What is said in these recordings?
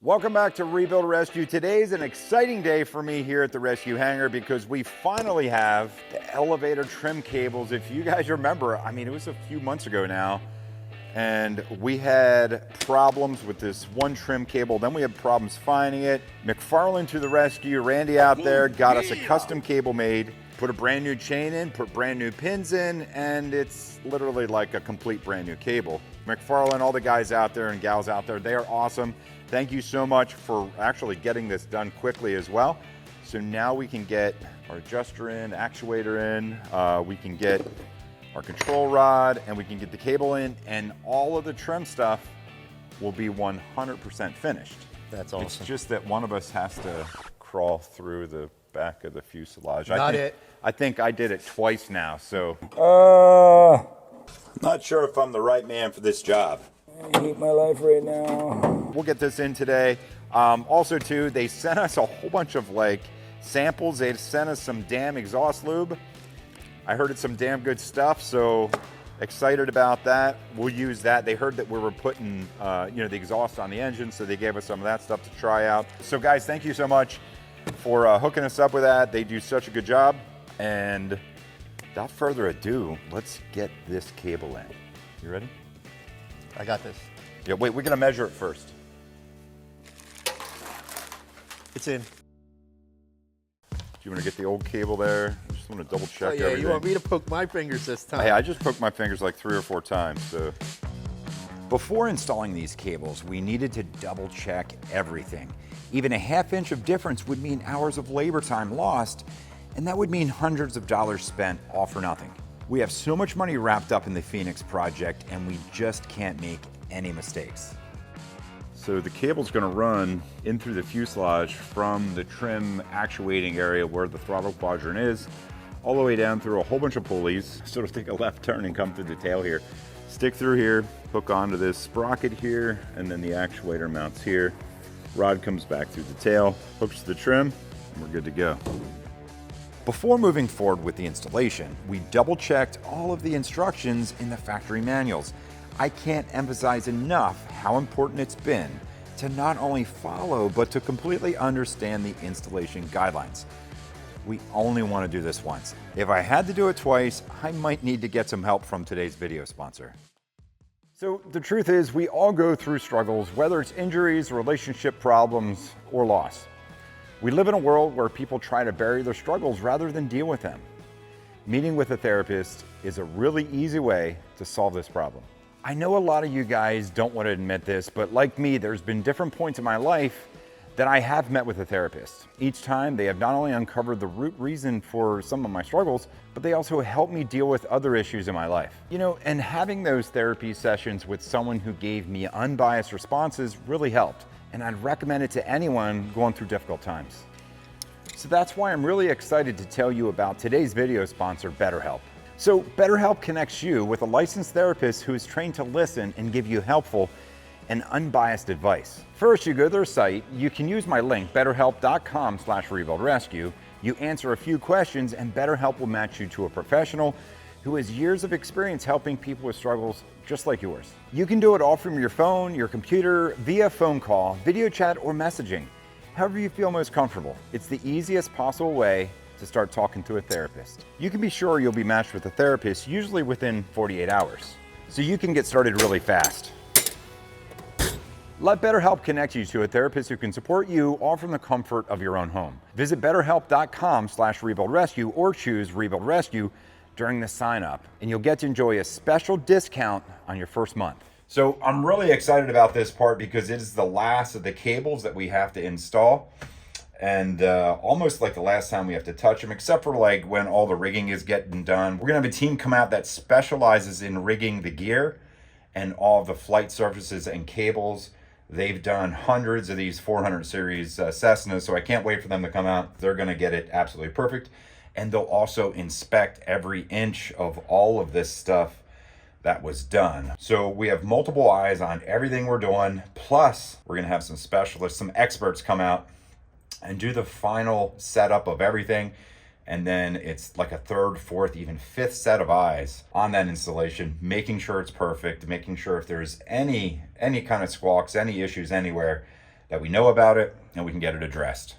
Welcome back to Rebuild Rescue. Today's an exciting day for me here at the rescue hangar because we finally have the elevator trim cables. If you guys remember, I mean, it was a few months ago now, and we had problems with this one trim cable. Then we had problems finding it. McFarland to the rescue. Randy out there got us a custom cable made, put a brand new chain in, put brand new pins in, and it's literally like a complete brand new cable. McFarland, all the guys out there and gals out there, they are awesome. Thank you so much for actually getting this done quickly as well. So now we can get our adjuster in, actuator in, we can get our control rod, and we can get the cable in, and all of the trim stuff will be 100% finished. That's awesome. It's just that one of us has to crawl through the back of the fuselage. I think I did it twice now, so. Not sure if I'm the right man for this job. I hate my life right now. We'll get this in today. Also too, they sent us a whole bunch of like samples. They sent us some damn exhaust lube. I heard it's some damn good stuff, so excited about that. We'll use that. They heard that we were putting the exhaust on the engine, so they gave us some of that stuff to try out. So guys, thank you so much for hooking us up with that. They do such a good job. And without further ado, let's get this cable in. You ready? I got this. Yeah, wait, we're gonna measure it first. It's in. Do you wanna get the old cable there? I just wanna double check everything. You want me to poke my fingers this time? Hey, I just poked my fingers like 3 or 4 times, so. Before installing these cables, we needed to double check everything. Even a ½ inch of difference would mean hours of labor time lost, and that would mean hundreds of dollars spent all for nothing. We have so much money wrapped up in the Phoenix project, and we just can't make any mistakes. So the cable's gonna run in through the fuselage from the trim actuating area where the throttle quadrant is, all the way down through a whole bunch of pulleys. Sort of take a left turn and come through the tail here. Stick through here, hook onto this sprocket here, and then the actuator mounts here. Rod comes back through the tail, hooks to the trim, and we're good to go. Before moving forward with the installation, we double-checked all of the instructions in the factory manuals. I can't emphasize enough how important it's been to not only follow, but to completely understand the installation guidelines. We only want to do this once. If I had to do it twice, I might need to get some help from today's video sponsor. So the truth is, we all go through struggles, whether it's injuries, relationship problems, or loss. We live in a world where people try to bury their struggles rather than deal with them. Meeting with a therapist is a really easy way to solve this problem. I know a lot of you guys don't want to admit this, but like me, there's been different points in my life that I have met with a therapist. Each time they have not only uncovered the root reason for some of my struggles, but they also helped me deal with other issues in my life. You know, and having those therapy sessions with someone who gave me unbiased responses really helped. And I'd recommend it to anyone going through difficult times. So that's why I'm really excited to tell you about today's video sponsor, BetterHelp. So BetterHelp connects you with a licensed therapist who is trained to listen and give you helpful and unbiased advice. First, you go to their site, you can use my link, betterhelp.com/rebuildrescue. You answer a few questions and BetterHelp will match you to a professional who has years of experience helping people with struggles just like yours. You can do it all from your phone, your computer, via phone call, video chat, or messaging. However you feel most comfortable. It's the easiest possible way to start talking to a therapist. You can be sure you'll be matched with a therapist usually within 48 hours. So you can get started really fast. Let BetterHelp connect you to a therapist who can support you all from the comfort of your own home. Visit betterhelp.com/rebuildrescue or choose Rebuild Rescue during the sign up, and you'll get to enjoy a special discount on your first month. So I'm really excited about this part because it is the last of the cables that we have to install, and almost like the last time we have to touch them, except for like when all the rigging is getting done. We're gonna have a team come out that specializes in rigging the gear and all of the flight surfaces and cables. They've done hundreds of these 400 series Cessnas, so I can't wait for them to come out. They're gonna get it absolutely perfect. And they'll also inspect every inch of all of this stuff that was done. So we have multiple eyes on everything we're doing. Plus, we're gonna have some specialists, some experts come out and do the final setup of everything. And then it's like a third, fourth, even fifth set of eyes on that installation, making sure it's perfect, making sure if there's any kind of squawks, any issues anywhere, that we know about it and we can get it addressed.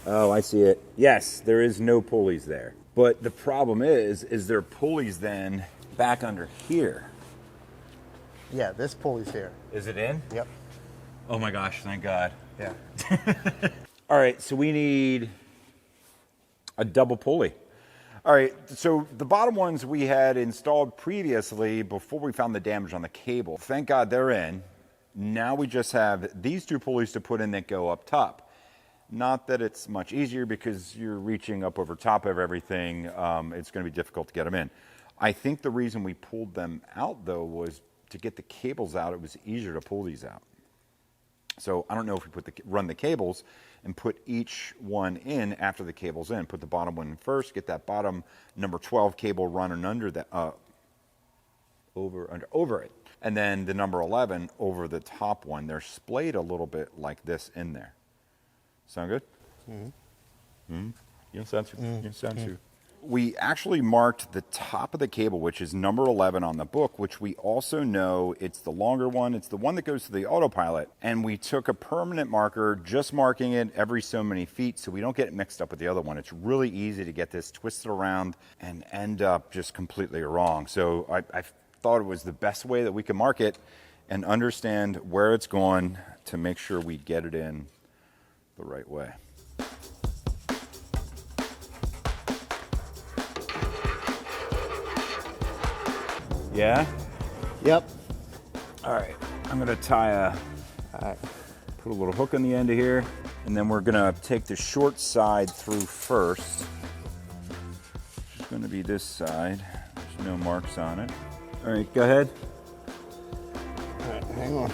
Oh, I see it. Yes, there is no pulleys there. But the problem is there are pulleys then back under here? Yeah, this pulley's here. Is it in? Yep. Oh my gosh, thank God. Yeah. All right, so we need a double pulley. All right, so the bottom ones we had installed previously before we found the damage on the cable. Thank God they're in. Now we just have these two pulleys to put in that go up top. Not that it's much easier because you're reaching up over top of everything. It's going to be difficult to get them in. I think the reason we pulled them out, though, was to get the cables out. It was easier to pull these out. So I don't know if we run the cables and put each one in after the cable's in. Put the bottom one in first, get that bottom number 12 cable running under that, over it. And then the number 11 over the top one. They're splayed a little bit like this in there. Sound good? You sound too. We actually marked the top of the cable, which is number 11 on the book, which we also know it's the longer one. It's the one that goes to the autopilot. And we took a permanent marker, just marking it every so many feet so we don't get it mixed up with the other one. It's really easy to get this twisted around and end up just completely wrong. So I thought it was the best way that we can mark it and understand where it's going to make sure we get it in the right way. Yeah? Yep. All right, I'm gonna tie put a little hook on the end of here, and then we're gonna take the short side through first, which is gonna be this side. There's no marks on it. All right, go ahead. All right, hang on.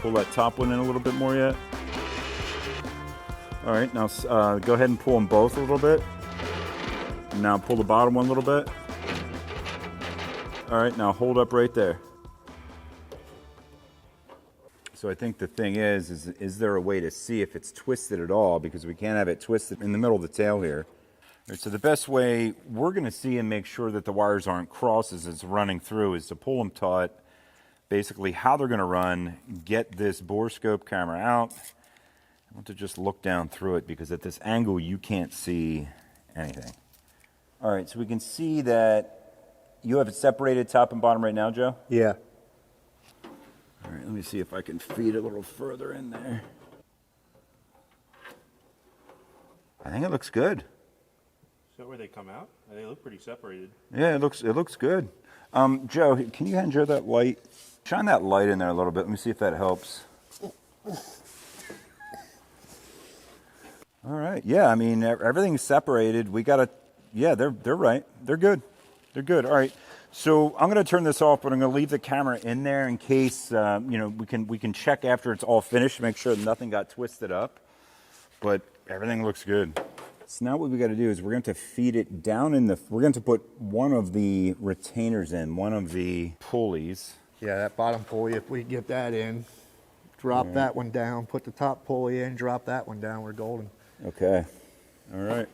Pull that top one in a little bit more yet. All right, now go ahead and pull them both a little bit. Now pull the bottom one a little bit. All right, now hold up right there. So I think the thing is there a way to see if it's twisted at all? Because we can't have it twisted in the middle of the tail here. All right, so the best way we're gonna see and make sure that the wires aren't crossed as it's running through is to pull them taut. Basically how they're gonna run, get this borescope camera out. I want to just look down through it because at this angle you can't see anything. All right, so we can see that you have it separated top and bottom right now, Joe? Yeah. All right, let me see if I can feed a little further in there. I think it looks good. Is that where they come out? They look pretty separated. Yeah, it looks good. Joe, can you hand Joe that light? Shine that light in there a little bit. Let me see if that helps. All right. Yeah, I mean, everything's separated. We got to, yeah, they're right. They're good. They're good. All right. So I'm going to turn this off, but I'm going to leave the camera in there in case, we can check after it's all finished to make sure that nothing got twisted up. But everything looks good. So now what we got to do is we're going to feed it down we're going to put one of the retainers in, one of the pulleys. Yeah, that bottom pulley, if we get that in, drop that one down, put the top pulley in, drop that one down, we're golden. Okay. All right.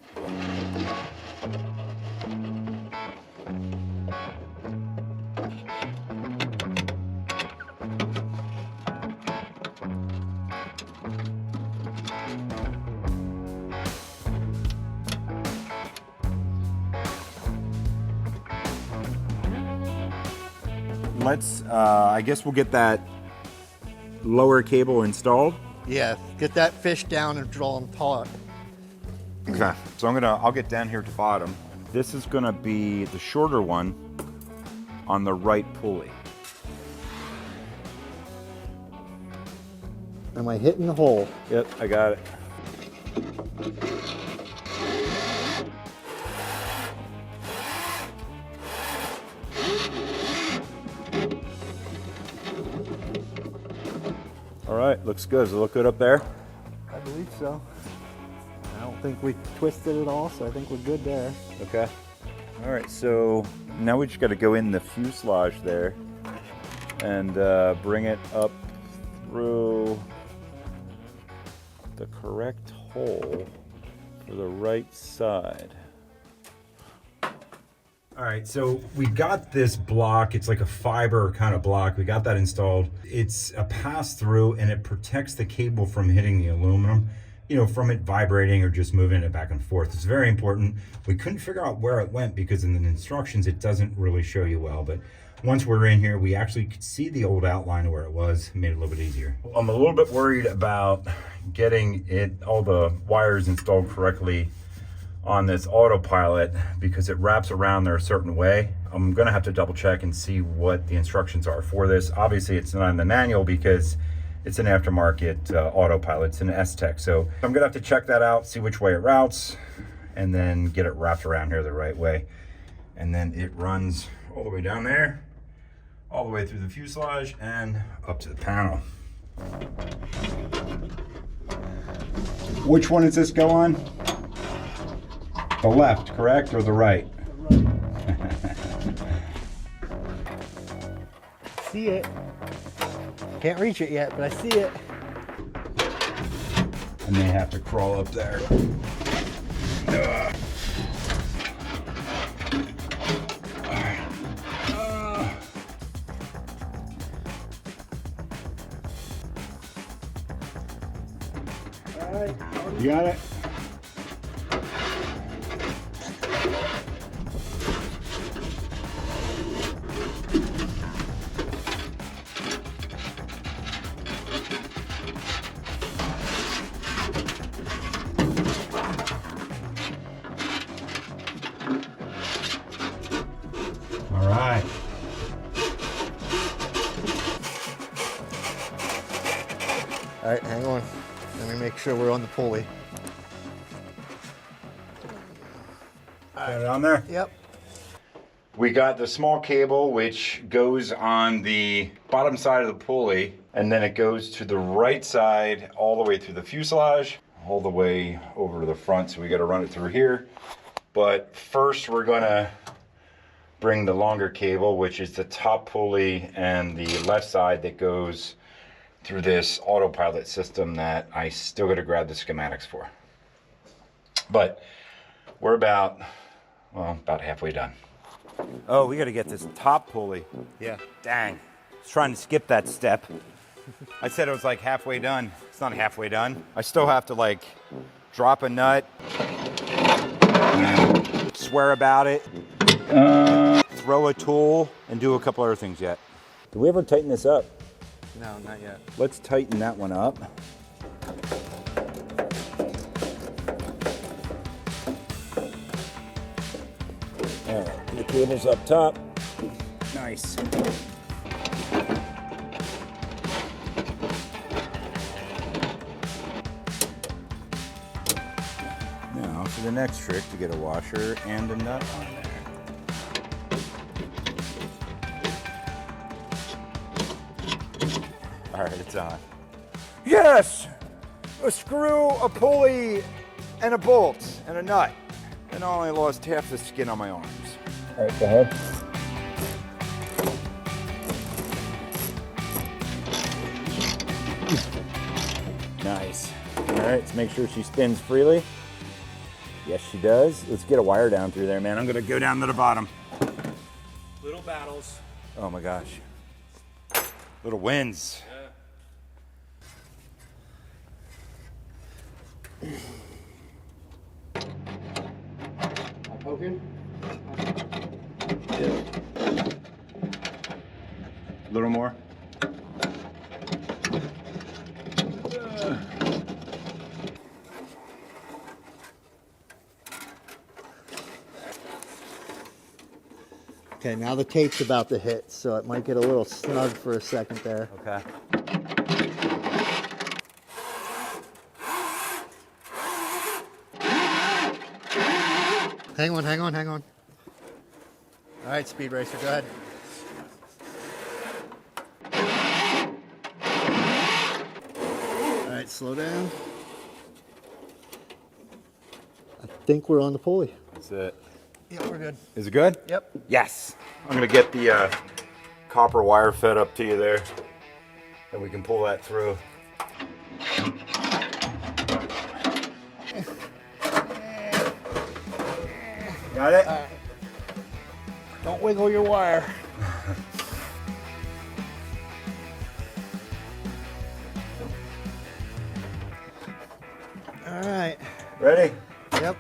I guess we'll get that lower cable installed. Yeah, get that fish down and draw them taut. Okay, so I'll get down here to bottom. This is gonna be the shorter one on the right pulley. Am I hitting the hole? Yep, I got it. All right, looks good. Does it look good up there? I believe so. Well, think we twisted it all, so I think we're good there. Okay. All right, so now we just got to go in the fuselage there and bring it up through the correct hole for the right side. All right, so we got this block. It's like a fiber kind of block. We got that installed. It's a pass-through, and it protects the cable from hitting the aluminum, you know, from it vibrating or just moving it back and forth. It's very important. We couldn't figure out where it went because in the instructions, it doesn't really show you well. But once we're in here, we actually could see the old outline of where it was. It made it a little bit easier. I'm a little bit worried about getting all the wires installed correctly on this autopilot because it wraps around there a certain way. I'm gonna have to double check and see what the instructions are for this. Obviously it's not in the manual because it's an aftermarket autopilot, it's an S-Tech. So I'm gonna have to check that out, see which way it routes, and then get it wrapped around here the right way. And then it runs all the way down there, all the way through the fuselage and up to the panel. Which one does this go on? The left, correct, or the right? See it. Can't reach it yet, but I see it. I may have to crawl up there. You got it? All right. All right, hang on. Let me make sure we're on the pulley. Got it on there? Yep. We got the small cable which goes on the bottom side of the pulley, and then it goes to the right side all the way through the fuselage, all the way over to the front. So we got to run it through here. But first we're gonna bring the longer cable, which is the top pulley and the left side that goes through this autopilot system that I still got to grab the schematics for. But we're about halfway done. Oh, we got to get this top pulley. Yeah. Dang. I was trying to skip that step. I said it was like halfway done. It's not halfway done. I still have to like drop a nut, swear about it, throw a tool, and do a couple other things yet. Did we ever tighten this up? No, not yet. Let's tighten that one up. All right, the cable's up top. Nice. Now for the next trick, to get a washer and a nut on there. All right, it's on. Yes! A screw, a pulley, and a bolt, and a nut. And I only lost half the skin on my arms. All right, go ahead. Nice. All right, let's make sure she spins freely. Yes, she does. Let's get a wire down through there, man. I'm gonna go down to the bottom. Little battles. Oh my gosh. Little wins. Poking? Yeah. A little more. Okay, now the tape's about to hit, so it might get a little snug for a second there. Okay. Hang on, hang on, hang on. All right, Speed Racer, go ahead. All right, slow down. think we're on the pulley. That's it. Yeah, we're good. Is it good? Yep. Yes. I'm gonna get the copper wire fed up to you there, and we can pull that through. Got it? Don't wiggle your wire. All right. Ready? Yep.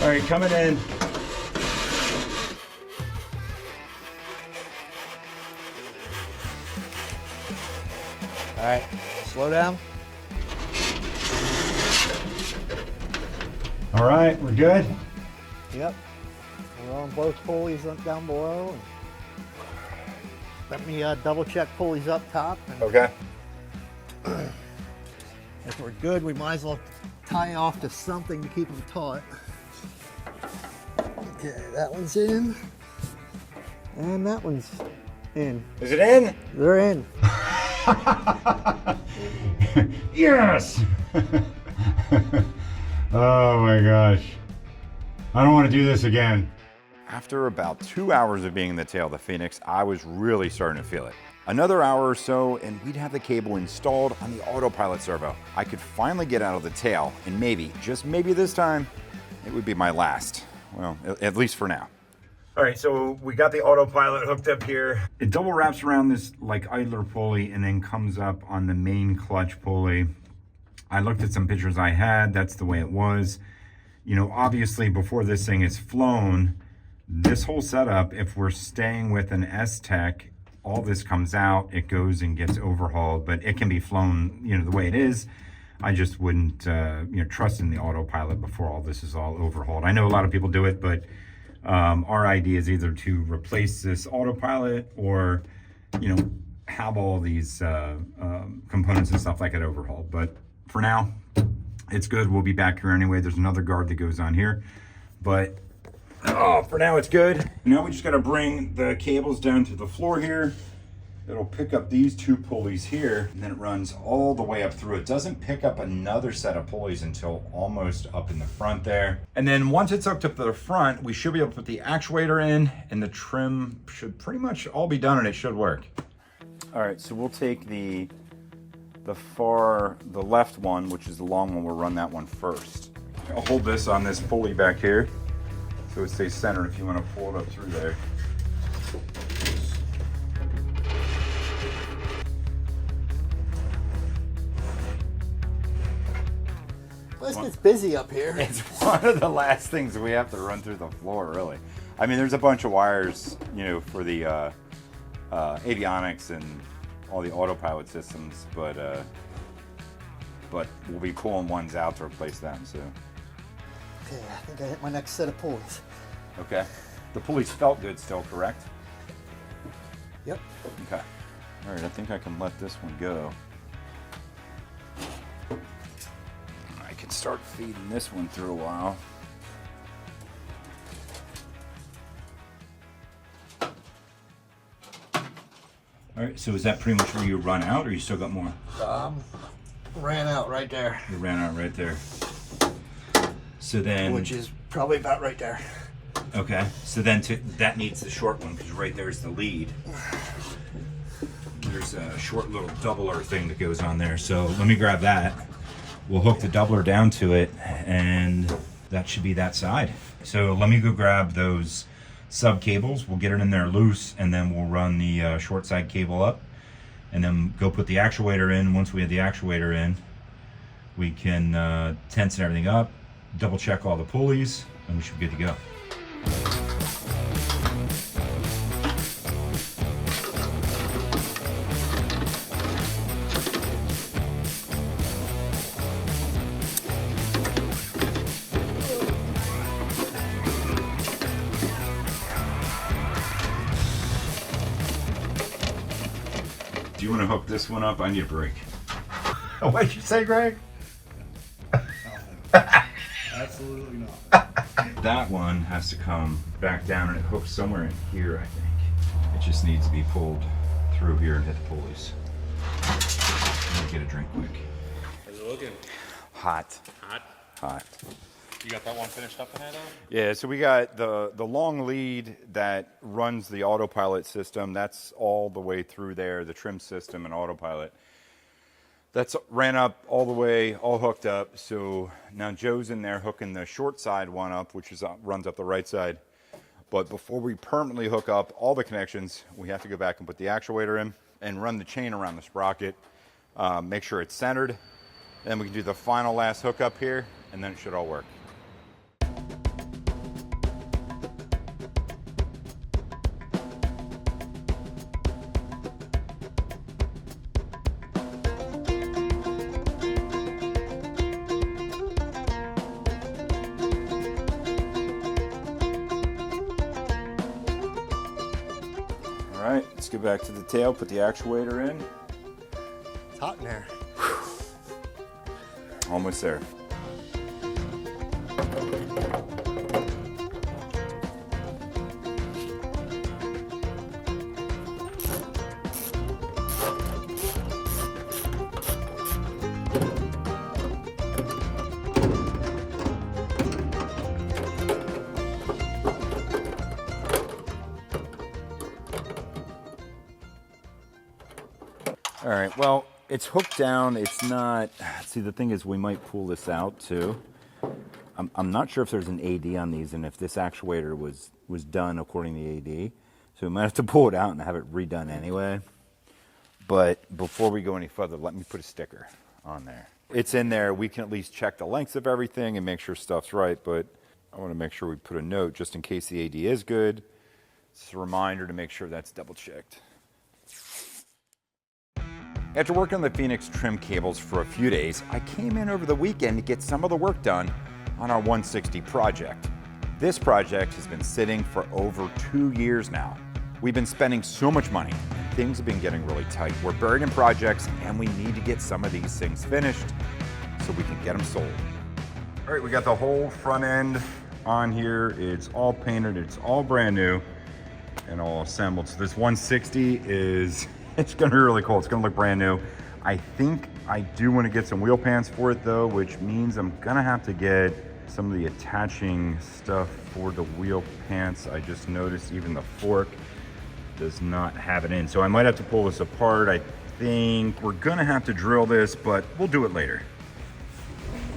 All right, coming in. All right. Slow down. All right, we're good. Yep. We're on both pulleys up down below. And let me double check pulleys up top. And Okay. if we're good, we might as well tie off to something to keep them taut. Okay, that one's in. And that one's in. Is it in? They're in. Yes! Oh my gosh. I don't want to do this again. After about 2 hours of being in the tail of the Phoenix, I was really starting to feel it. Another hour or so, and we'd have the cable installed on the autopilot servo. I could finally get out of the tail, and maybe, just maybe this time, it would be my last. Well, at least for now. All right, so we got the autopilot hooked up here. It double wraps around this like idler pulley and then comes up on the main clutch pulley. I looked at some pictures I had, that's the way it was. You know, obviously before this thing is flown, this whole setup, if we're staying with an S-Tech, all this comes out, it goes and gets overhauled, but it can be flown, you know, the way it is. I just wouldn't, trust in the autopilot before all this is all overhauled. I know a lot of people do it, but our idea is either to replace this autopilot or, you know, have all these components and stuff like it overhauled. But for now, it's good. We'll be back here anyway. There's another guard that goes on here, but for now it's good. Now we just got to bring the cables down to the floor here. It'll pick up these two pulleys here, and then it runs all the way up through. It doesn't pick up another set of pulleys until almost up in the front there. And then once it's hooked up to the front, we should be able to put the actuator in, and the trim should pretty much all be done, and it should work. All right, so we'll take the left one, which is the long one. We'll run that one first. I'll hold this on this pulley back here, so it stays centered if you want to pull it up through there. It's busy up here. It's one of the last things we have to run through the floor, really. I mean, there's a bunch of wires, you know, for the avionics and all the autopilot systems, but we'll be pulling ones out to replace them, so. Okay, I think I hit my next set of pulleys. Okay. The pulleys felt good still, correct? Yep. Okay. All right, I think I can let this one go. I can start feeding this one through a while. All right, so is that pretty much where you run out, or you still got more? Ran out right there. You ran out right there. So then... Which is probably about right there. Okay, so then that needs the short one, because right there's the lead. There's a short little doubler thing that goes on there. So let me grab that. We'll hook the doubler down to it, and that should be that side. So let me go grab those sub cables. We'll get it in there loose, and then we'll run the short side cable up, and then go put the actuator in. Once we have the actuator in, we can tension everything up, double check all the pulleys, and we should be good to go. Do you want to hook this one up? I need a break. What'd you say, Greg? Absolutely not. That one has to come back down and it hooks somewhere in here, I think. It just needs to be pulled through here and hit the pulleys. Let me get a drink quick. How's it looking? Hot. Hot. Hot. You got that one finished up ahead of? Yeah, so we got the long lead that runs the autopilot system. That's all the way through there, the trim system and autopilot. That's ran up all the way, all hooked up. So now Joe's in there hooking the short side one up, which is runs up the right side. But before we permanently hook up all the connections, we have to go back and put the actuator in and run the chain around the sprocket, make sure it's centered. Then we can do the final last hookup here, and then it should all work. All right, let's get back to the tail, put the actuator in. It's hot in there. Almost there. All right, well, it's hooked down. It's not, see, the thing is we might pull this out too. I'm not sure if there's an AD on these and if this actuator was done according to the AD. So we might have to pull it out and have it redone anyway. But before we go any further, let me put a sticker on there. It's in there. We can at least check the lengths of everything and make sure stuff's right. But I want to make sure we put a note just in case the AD is good. It's a reminder to make sure that's double checked. After working on the Phoenix trim cables for a few days, I came in over the weekend to get some of the work done on our 160 project. This project has been sitting for over 2 years now. We've been spending so much money, and things have been getting really tight. We're buried in projects, and we need to get some of these things finished so we can get them sold. All right, we got the whole front end on here. It's all painted, it's all brand new, and all assembled. So this 160 is, it's gonna be really cool. It's gonna look brand new. I think I do wanna get some wheel pants for it though, which means I'm gonna have to get some of the attaching stuff for the wheel pants. I just noticed even the fork does not have it in. So I might have to pull this apart. I think we're gonna have to drill this, but we'll do it later.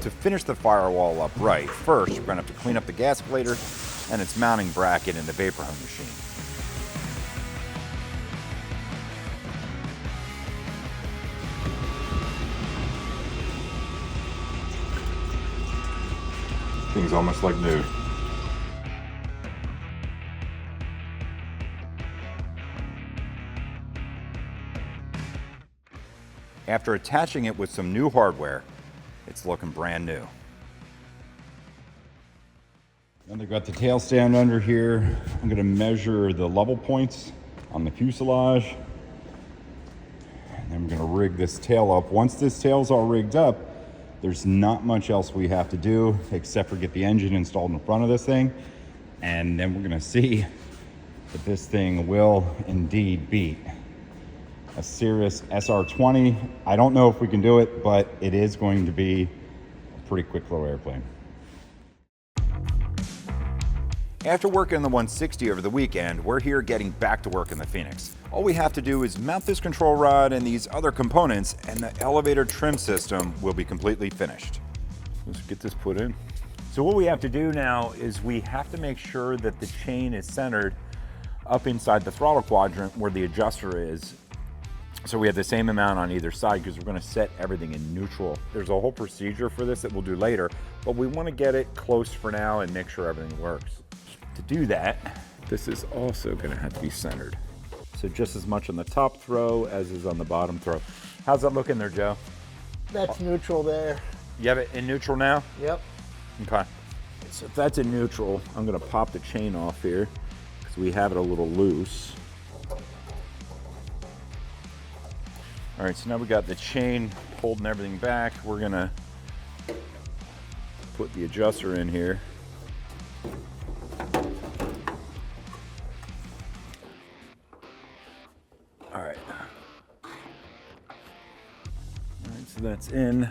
To finish the firewall up right, first we're gonna have to clean up the gascolator and its mounting bracket in the vapor home machine. Thing's almost like new. After attaching it with some new hardware, it's looking brand new. And they've got the tail stand under here. I'm gonna measure the level points on the fuselage. And then we're gonna rig this tail up. Once this tail's all rigged up, there's not much else we have to do except for get the engine installed in front of this thing. And then we're gonna see that this thing will indeed beat a Cirrus SR20. I don't know if we can do it, but it is going to be a pretty quick little airplane. After working on the 160 over the weekend, we're here getting back to work in the Phoenix. All we have to do is mount this control rod and these other components, and the elevator trim system will be completely finished. Let's get this put in. So what we have to do now is we have to make sure that the chain is centered up inside the throttle quadrant where the adjuster is. So we have the same amount on either side because we're going to set everything in neutral. There's a whole procedure for this that we'll do later, but we want to get it close for now and make sure everything works. To do that, this is also going to have to be centered. So just as much on the top throw as is on the bottom throw. How's that looking there, Joe? That's neutral there. You have it in neutral now? Yep. Okay. So if that's in neutral, I'm going to pop the chain off here because we have it a little loose. All right, so now we got the chain holding everything back. We're gonna put the adjuster in here. All right. All right, so that's in.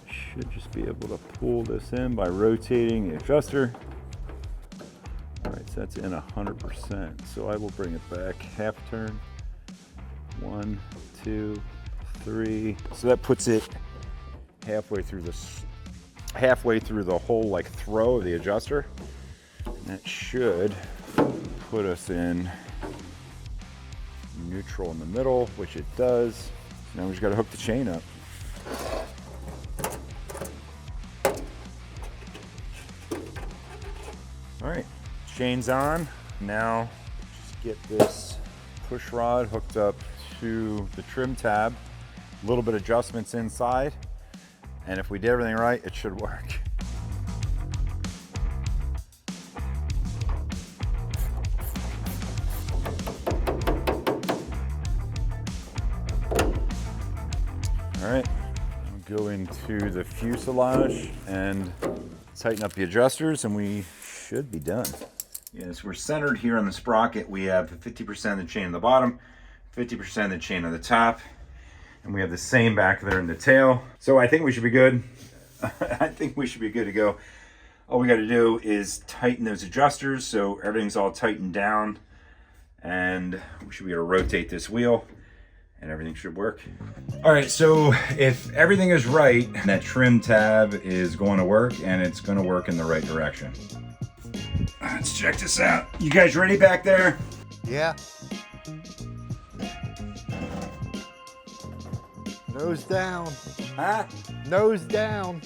Should just be able to pull this in by rotating the adjuster. All right, so that's in 100%. So I will bring it back half turn. 1, 2, 3. So that puts it halfway through the whole like throw of the adjuster. And that should put us in neutral in the middle, which it does. So now we just got to hook the chain up. All right, chain's on. Now just get this push rod hooked up to the trim tab. A little bit of adjustments inside. And if we did everything right, it should work. All right, I'll go into the fuselage and tighten up the adjusters, and we should be done. Yes, we're centered here on the sprocket. We have 50% of the chain on the bottom, 50% of the chain on the top, and we have the same back there in the tail. So I think we should be good. I think we should be good to go. All we got to do is tighten those adjusters so everything's all tightened down, and we should be able to rotate this wheel and everything should work. All right, so if everything is right, that trim tab is going to work, and it's going to work in the right direction. Let's check this out. You guys ready back there? Yeah. Nose down. Huh? Nose down.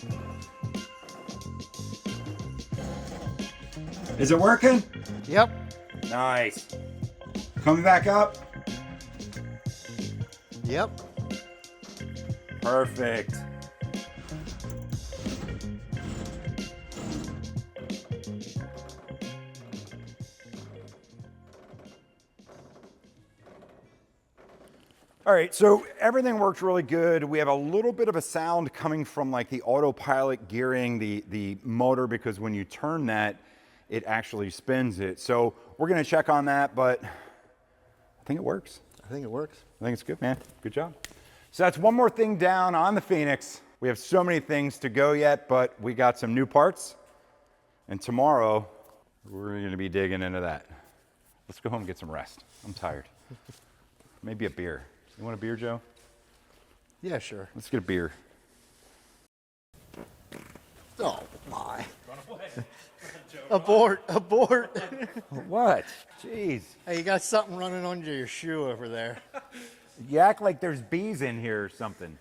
Is it working? Yep. Nice. Coming back up? Yep. Perfect. All right, so everything worked really good. We have a little bit of a sound coming from like the autopilot gearing the motor, because when you turn that, it actually spins it. So we're gonna check on that, but I think it works. I think it works. I think it's good, man. Good job. So that's one more thing down on the Phoenix. We have so many things to go yet, but we got some new parts. And tomorrow, we're gonna be digging into that. Let's go home and get some rest. I'm tired. Maybe a beer. You want a beer, Joe? Yeah, sure. Let's get a beer. Oh my. Abort, abort. What? Jeez. Hey, you got something running under your shoe over there. You act like there's bees in here or something.